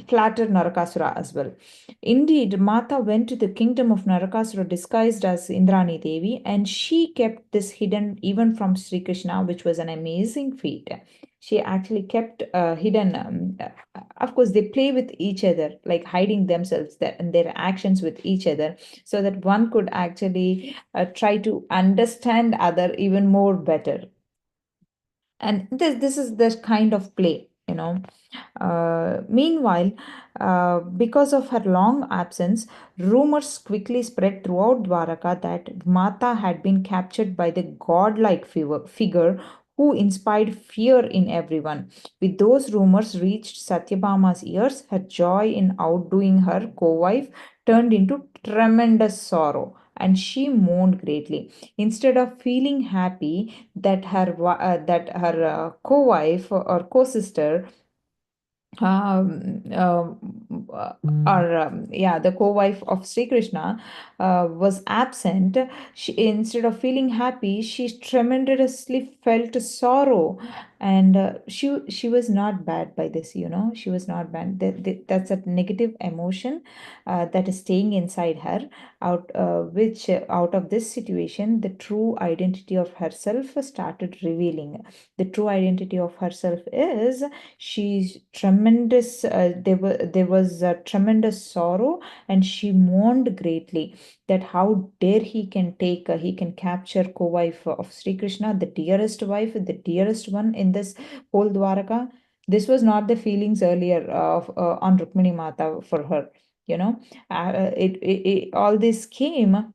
flatter Narakasura as well. Indeed, Mata went to the kingdom of Narakasura disguised as Indrani Devi, and she kept this hidden even from Sri Krishna, which was an amazing feat. She actually kept hidden. Of course, they play with each other, like hiding themselves and their actions with each other, so that one could actually try to understand other even more better. And this is the kind of play. you know. Meanwhile, because of her long absence, rumors quickly spread throughout Dwaraka that Mata had been captured by the godlike figure who inspired fear in everyone. With those rumors reached Satyabhama's ears, her joy in outdoing her co-wife turned into tremendous sorrow, and she mourned greatly. Instead of feeling happy that her co-wife or co-sister um, uh, or yeah, the co-wife of Sri Krishna was absent, she, instead of feeling happy, she tremendously felt sorrow, and she was not bad by this, you know. She was not bad. That's a negative emotion that is staying inside her, which out of this situation, the true identity of herself started revealing. The true identity of herself is she's tremendous. There was a tremendous sorrow, and she mourned greatly that how dare he can capture co-wife of Sri Krishna, the dearest wife, the dearest one in this whole Dwaraka. This was not the feelings earlier of on Rukmini Mata for her. You know, all this came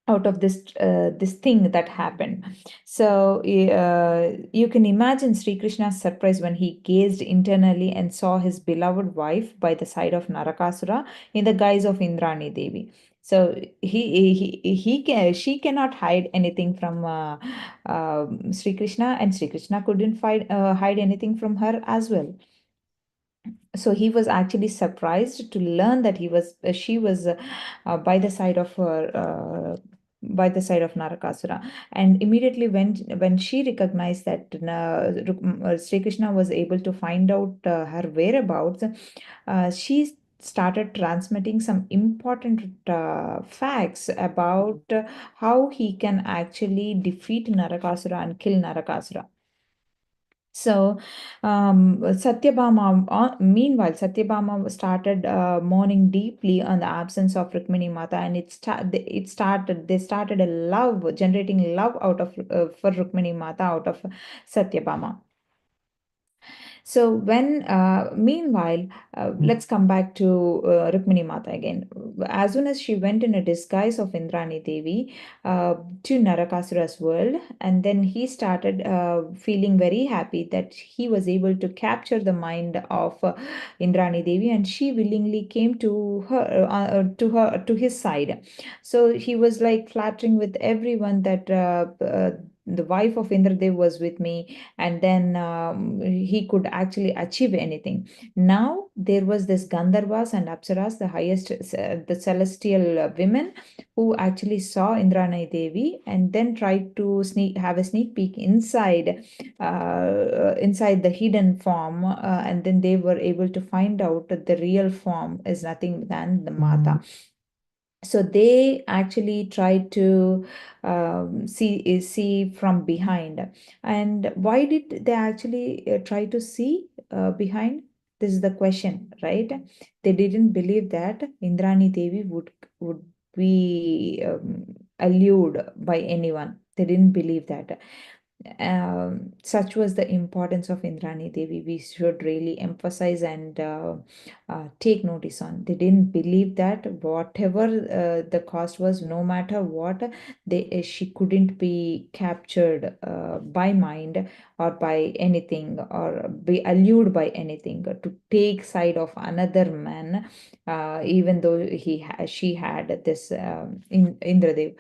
out of this thing that happened. So you can imagine Sri Krishna's surprise when he gazed internally and saw his beloved wife by the side of Narakasura in the guise of Indrani Devi. So she cannot hide anything from Sri Krishna, and Sri Krishna couldn't hide anything from her as well. So he was actually surprised to learn that she was by the side of her by the side of Narakasura. And immediately when she recognized that Sri Krishna was able to find out her whereabouts, she started transmitting some important facts about how he can actually defeat Narakasura and kill Narakasura. So, meanwhile, Satyabhama started mourning deeply on the absence of Rukmini Mata, and they started a love, generating love out of for Rukmini Mata out of Satyabhama. So meanwhile, let's come back to Rukmini Mata again. As soon as she went in a disguise of Indrani Devi to Narakasura's world, and then he started feeling very happy that he was able to capture the mind of Indrani Devi, and she willingly came to his side. So he was like flattering with everyone that the wife of Indradev was with me, and then he could actually achieve anything. Now there was this Gandharvas and Apsaras, the highest, the celestial women, who actually saw Indrani Devi and then tried to have a sneak peek inside the hidden form, and then they were able to find out that the real form is nothing than the Mata. So they actually try to see from behind. And why did they actually try to see behind? This is the question, right? They didn't believe that Indrani Devi would be allured by anyone. They didn't believe that. Such was the importance of Indrani Devi. We should really emphasize and take notice on. They didn't believe that whatever the cost was, no matter what, she couldn't be captured by mind or by anything, or be allured by anything to take side of another man, even though she had this Indradev.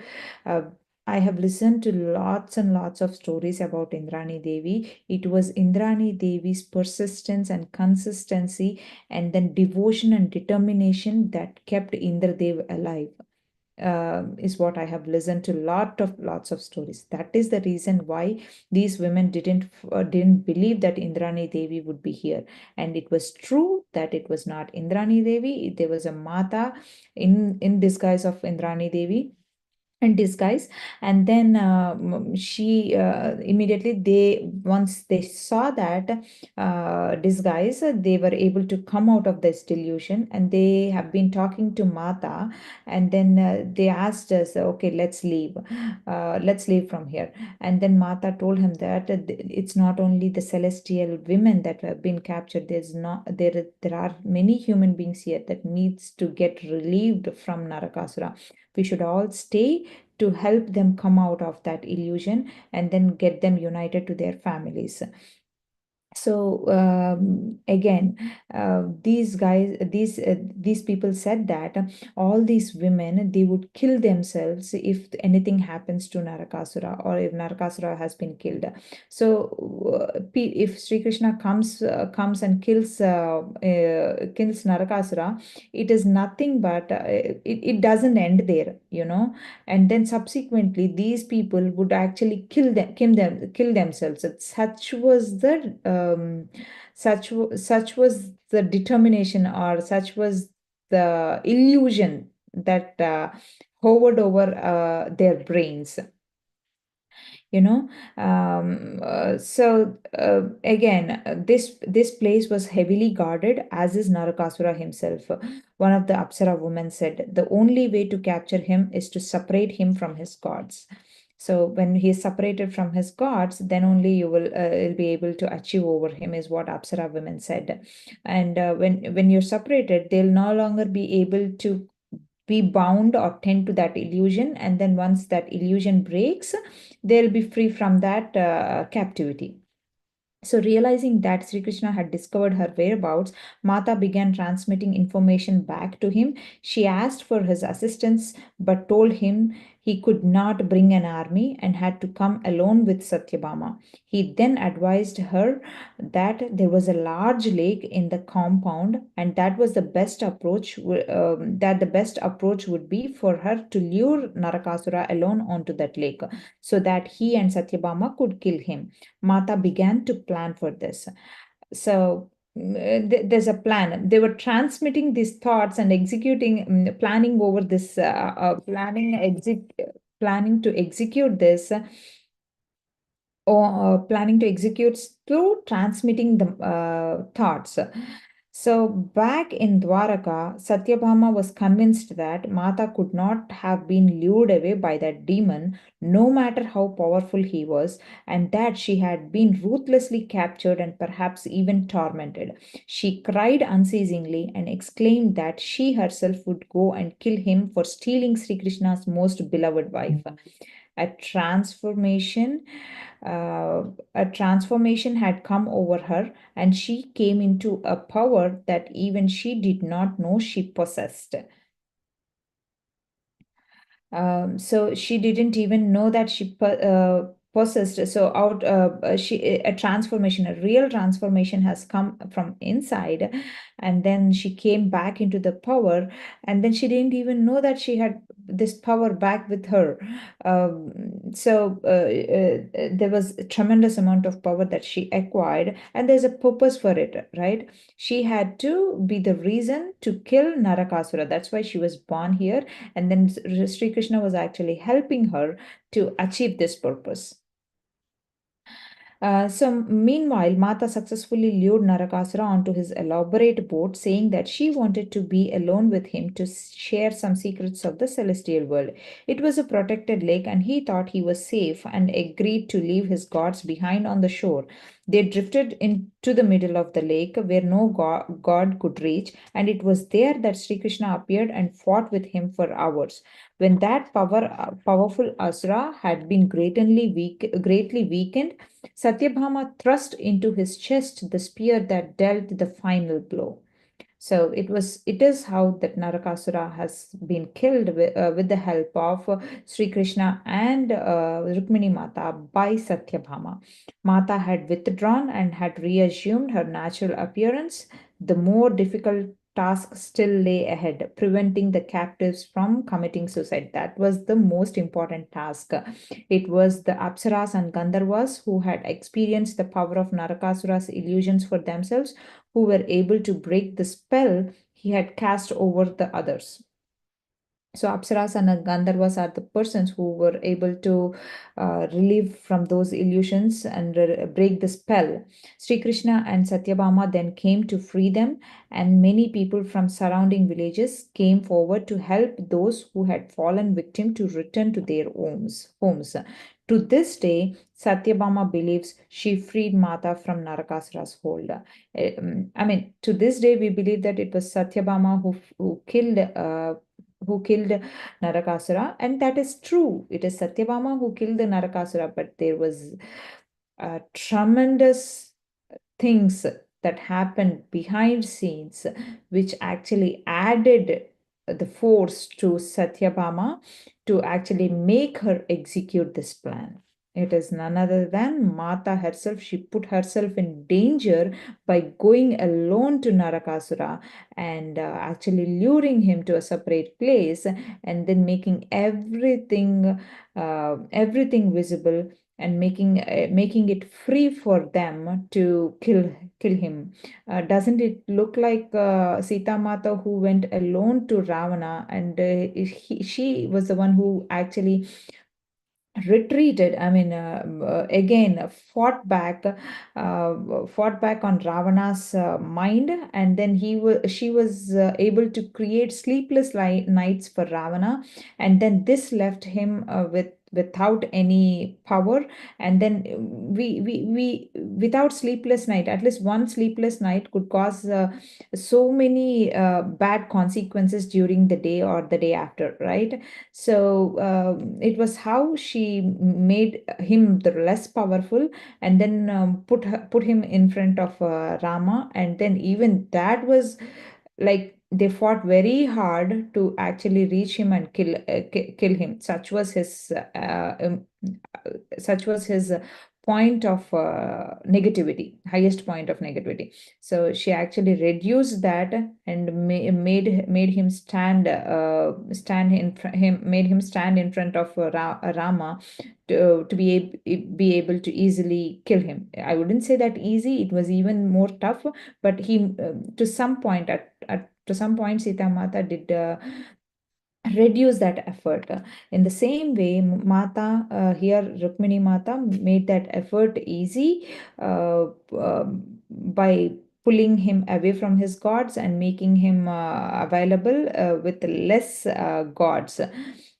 Uh, I have listened to lots and lots of stories about Indrani Devi. It was Indrani Devi's persistence and consistency, and then devotion and determination that kept Indradev alive. Is what I have listened to lots of stories. That is the reason why these women didn't believe that Indrani Devi would be here, and it was true that it was not Indrani Devi. There was a Mata in disguise of Indrani Devi, and disguise. And then she immediately, they once they saw that disguise, they were able to come out of this delusion, and they have been talking to Mata. And then they asked us, okay, let's leave from here. And then Mata told him that it's not only the celestial women that have been captured. There are many human beings here that needs to get relieved from Narakasura. We should all stay to help them come out of that illusion and then get them united to their families. So again, these people said that all these women, they would kill themselves if anything happens to Narakasura, or if Narakasura has been killed. So if Sri Krishna comes and kills Narakasura, it is nothing but it doesn't end there, and then subsequently these people would actually kill themselves. Such was the determination, or such was the illusion that hovered over their brains. you know again, this place was heavily guarded, as is Narakasura himself. One of the Apsara women said, the only way to capture him is to separate him from his gods. So when he is separated from his gods, then only you'll be able to achieve over him, is what Apsara women said. And when you're separated, they'll no longer be able to be bound or tend to that illusion. And then once that illusion breaks, they'll be free from that captivity. So, realizing that Sri Krishna had discovered her whereabouts, Mata began transmitting information back to him. She asked for his assistance, but told him he could not bring an army and had to come alone with Satyabhama. He then advised her that there was a large lake in the compound, and that was the best approach. That the best approach would be for her to lure Narakasura alone onto that lake, so that he and Satyabhama could kill him. Mata began to plan for this. So there's a plan. They were transmitting these thoughts and planning over this, planning to execute this, or planning to execute through transmitting the thoughts. So back in Dwaraka, Satyabhama was convinced that Mata could not have been lured away by that demon, no matter how powerful he was, and that she had been ruthlessly captured and perhaps even tormented. She cried unceasingly and exclaimed that she herself would go and kill him for stealing Sri Krishna's most beloved wife. A transformation a transformation had come over her, and she came into a power that even she did not know she possessed. So she didn't even know that she possessed. So she a transformation, a real transformation has come from inside, and then she came back into the power, and then she didn't even know that she had this power back with her. There was a tremendous amount of power that she acquired, and there's a purpose for it, right? She had to be the reason to kill Narakasura. That's why she was born here, and then Sri Krishna was actually helping her to achieve this purpose. Meanwhile, Mata successfully lured Narakasura onto his elaborate boat, saying that she wanted to be alone with him to share some secrets of the celestial world. It was a protected lake, and he thought he was safe and agreed to leave his gods behind on the shore. They drifted into the middle of the lake where no god could reach, and it was there that Sri Krishna appeared and fought with him for hours. When that powerful Asura had been greatly weakened, Satyabhama thrust into his chest the spear that dealt the final blow. So it is how that Narakasura has been killed with the help of Sri Krishna and Rukmini Mata by Satyabhama. Mata had withdrawn and had reassumed her natural appearance. The more difficult task still lay ahead, preventing the captives from committing suicide. That was the most important task. It was the Apsaras and Gandharvas who had experienced the power of Narakasura's illusions for themselves, who were able to break the spell he had cast over the others. So Apsaras and Gandharvas are the persons who were able to relieve from those illusions and break the spell. Sri Krishna and Satyabhama then came to free them, and many people from surrounding villages came forward to help those who had fallen victim to return to their homes. To this day, Satyabhama believes she freed Mata from Narakasura's hold. I mean, to this day, we believe that it was Satyabhama who killed Narakasura, and that is true. It is Satyabhama who killed the Narakasura, but there was tremendous things that happened behind scenes which actually added the force to Satyabhama to actually make her execute this plan. It is none other than Mata herself. She put herself in danger by going alone to Narakasura and actually luring him to a separate place and then making everything visible and making it free for them to kill him. Doesn't it look like Sita Mata who went alone to Ravana, and she was the one who actually retreated, I mean, again fought back on Ravana's mind, and then she was able to create sleepless nights for Ravana, and then this left him without any power. And then we without sleepless night, at least one sleepless night could cause so many bad consequences during the day or the day after, right? So it was how she made him the less powerful, and then put him in front of Rama, and then even that was like they fought very hard to actually reach him and kill him. Such was his point of negativity, highest point of negativity. So she actually reduced that and made him made him stand in front of Rama to be able to easily kill him. I wouldn't say that easy. It was even more tough, but he to some point to some point Sita Mata did reduce that effort. In the same way, Mata, here Rukmini Mata made that effort easy by pulling him away from his gods and making him available with less gods.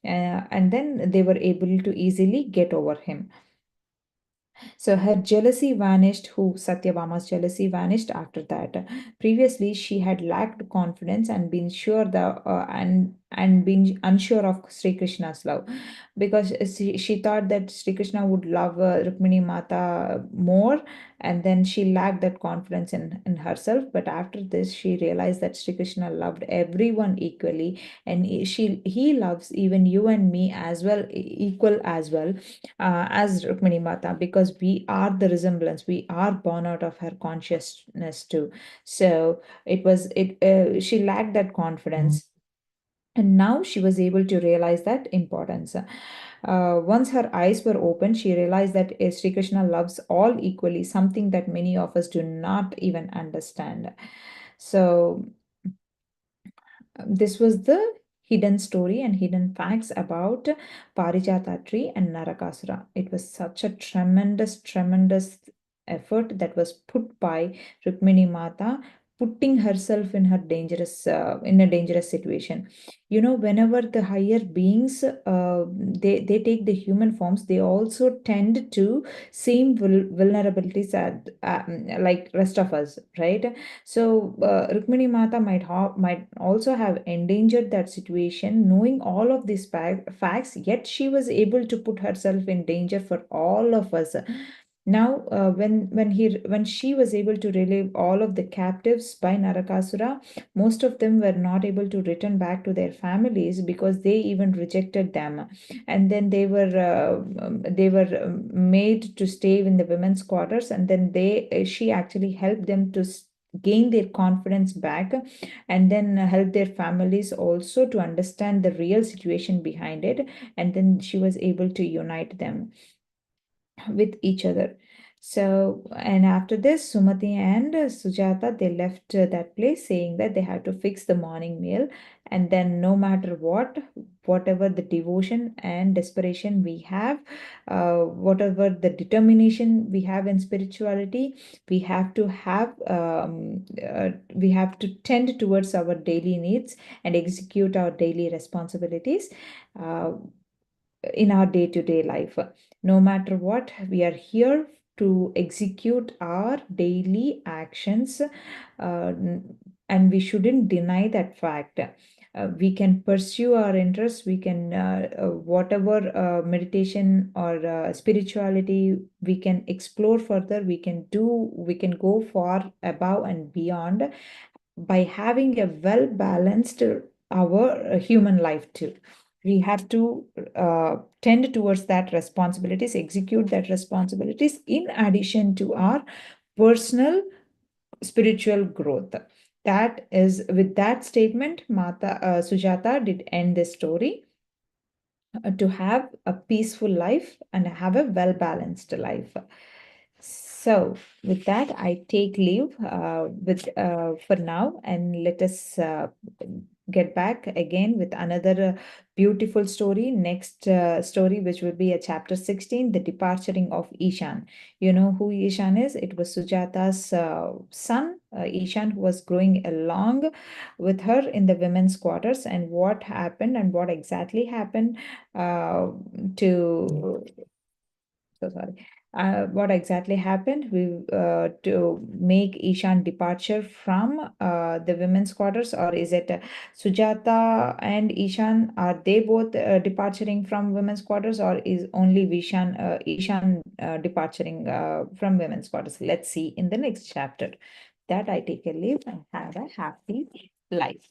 And then they were able to easily get over him. So her jealousy vanished, who Satyabhama's jealousy vanished after that. Previously, she had lacked confidence and been sure and been unsure of Sri Krishna's love, because she thought that Sri Krishna would love Rukmini Mata more, and then she lacked that confidence in herself. But after this, she realized that Sri Krishna loved everyone equally, and he loves even you and me as well, equal as well as Rukmini Mata, because we are the resemblance. We are born out of her consciousness too. So she lacked that confidence. And now she was able to realize that importance. Once her eyes were opened, she realized that Sri Krishna loves all equally, something that many of us do not even understand. So this was the hidden story and hidden facts about Parijata tree and Narakasura. It was such a tremendous effort that was put by Rukmini Mata, putting herself in in a dangerous situation. You know, whenever the higher beings they take the human forms, they also tend to same vulnerabilities like rest of us, right? So Rukmini Mata might also have endangered that situation, knowing all of these facts, yet she was able to put herself in danger for all of us. Now, when she was able to relieve all of the captives by Narakasura, most of them were not able to return back to their families because they even rejected them, and then they were made to stay in the women's quarters, and then she actually helped them to gain their confidence back, and then help their families also to understand the real situation behind it, and then she was able to unite them with each other. So, and after this, Sumati and Sujata, they left that place saying that they had to fix the morning meal. And then no matter what, whatever the devotion and desperation we have, whatever the determination we have in spirituality, we have to have we have to tend towards our daily needs and execute our daily responsibilities uh, in our day-to-day life. No matter what, we are here to execute our daily actions, and we shouldn't deny that fact. We can pursue our interests, we can whatever meditation or spirituality we can explore further, we can go far above and beyond by having a well balanced our human life too. We have to tend towards that responsibilities, execute that responsibilities in addition to our personal spiritual growth. That is, with that statement, Mata Sujata did end this story, to have a peaceful life and have a well balanced life. So, with that, I take leave with for now, and let us get back again with another beautiful story. Next story, which will be a chapter 16, the departuring of Ishan. You know who Ishan is? It was Sujata's son, Ishan, who was growing along with her in the women's quarters, and what happened and what exactly happened to so sorry. What exactly happened to make Ishan departure from the women's quarters, or is it Sujata and Ishan? Are they both departuring from women's quarters, or is only Ishan departuring from women's quarters? Let's see in the next chapter. That I take a leave and have a happy life.